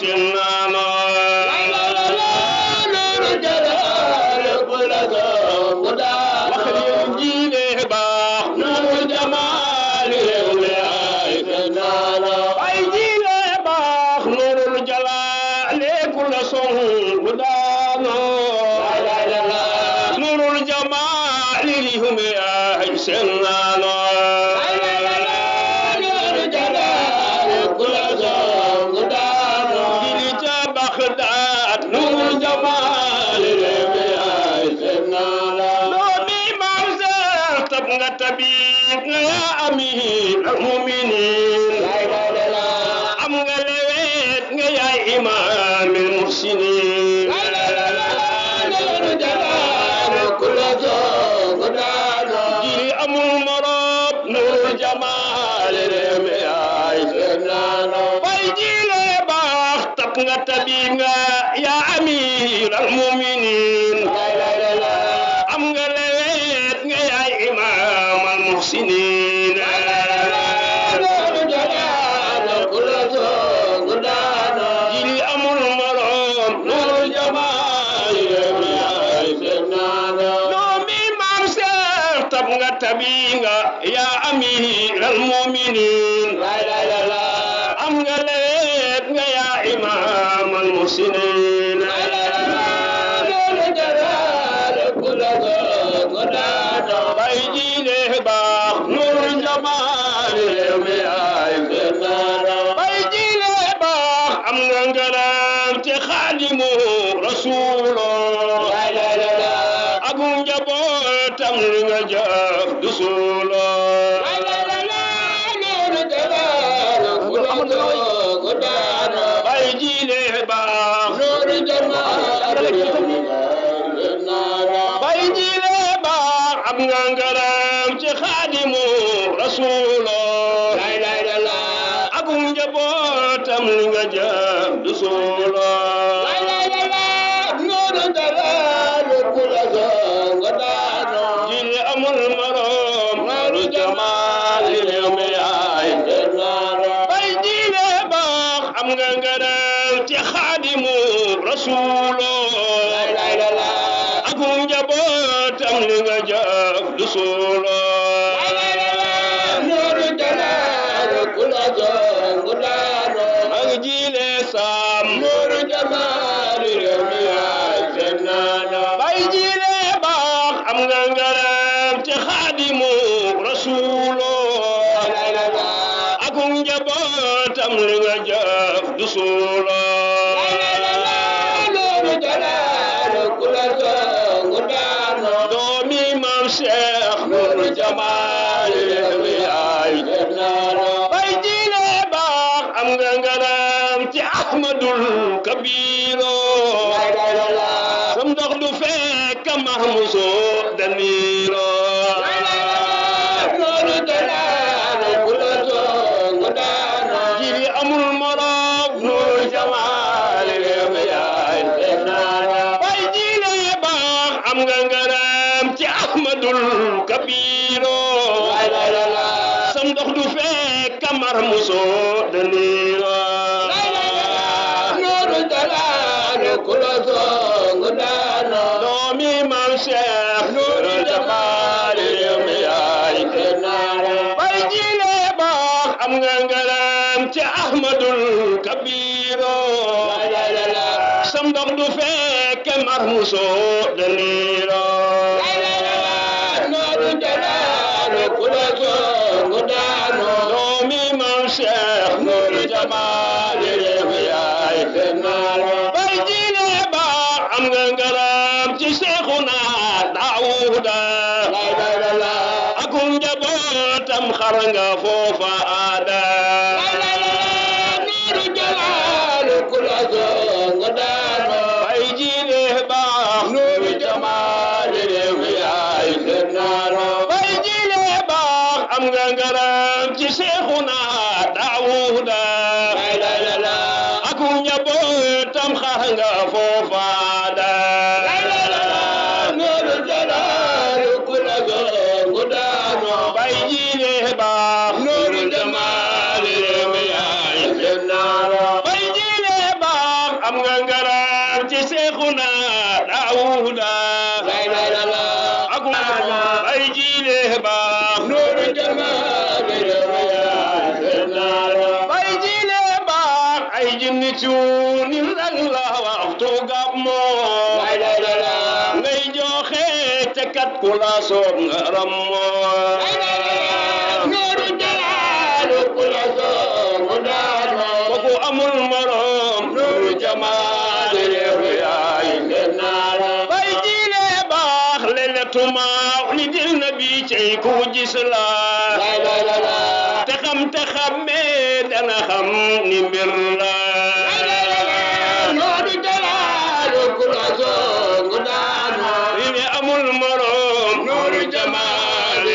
سنانا وخير جيله باخ نور جمال أي جيله باخ نور الجلال كل صون ودانا نور الجمال لهم أي سنانا تبيك يا أمير المؤمنين أم غلويت يا إمام المحسنين جي أم المراب نور جمال بيجي لباخ تبغى تبيك يا أمير المؤمنين أم غلويت يا إمام المحسنين جيل أمر المرام نور الجمال نومي مامسك تبغى تبيغا يا أمير المؤمنين أم غليت يا إمام المحسنين بيجي باخ نور الجمال بيجي باخ أم غنغرام تخادم رسوله أقوم جبوت أم لنجاف دسوله بيجي باخ نور الجمال بيجي باخ أم غنغرام تخادم رسوله أقوم جبوت أم لنجاف دسوله جيل أمر المرام نور جمال اليوم بيجي باخ أم غنغرام تخادم رسوله أقوم جبوت أم لنجاف دسوله جيل سام نور جمال بيجي باخ أم غنغرام تخادم رسوله أقوم جبوت أم لنجاف دسوله دومي مام شيخ نور جمال بيجي باخ أم غنغرام تي أحمد الكبير سمدخ دو فيك محموسو دنيرو جيلي أمر المراب نور جمال بيجي باخ أم غنغرام تي أحمد الكبير سمدخ دو فيك محموسو دنيرو دومي مام شيخ نور جمال بيجي باخ أم غنغرام تي أحمد الكبير سمدخ دو فيك محموسو دنيرو دومي مام شيخ نور جمال بيجي باخ أم غنغرام تي شيخنا داوود أكون جبوتم خرنغا فوفا آدا بيجي باخ نور جمال بيجي باخ أم غنغرام تي شيخنا داوود أكون جبوتم خرنغا فوفا آدا بيجي باخ نور جمال بيجي am nga ngaram ci Seexuna Daawuda ak bay jiile baax nooru jamaal bay jiile baax ay jinni cuuni la waxtu gàmmu ngay joxe te kat ku la soob nga rammo nooru jamaal ku la soob nga rammo kooku amul morom nooru jamaal bay jiile baax leletuma li dil nabi cey ku gis la te xamme dana xam ni mbir la nooru jamaal ku la soob nga rammo amul morom nooru jamaal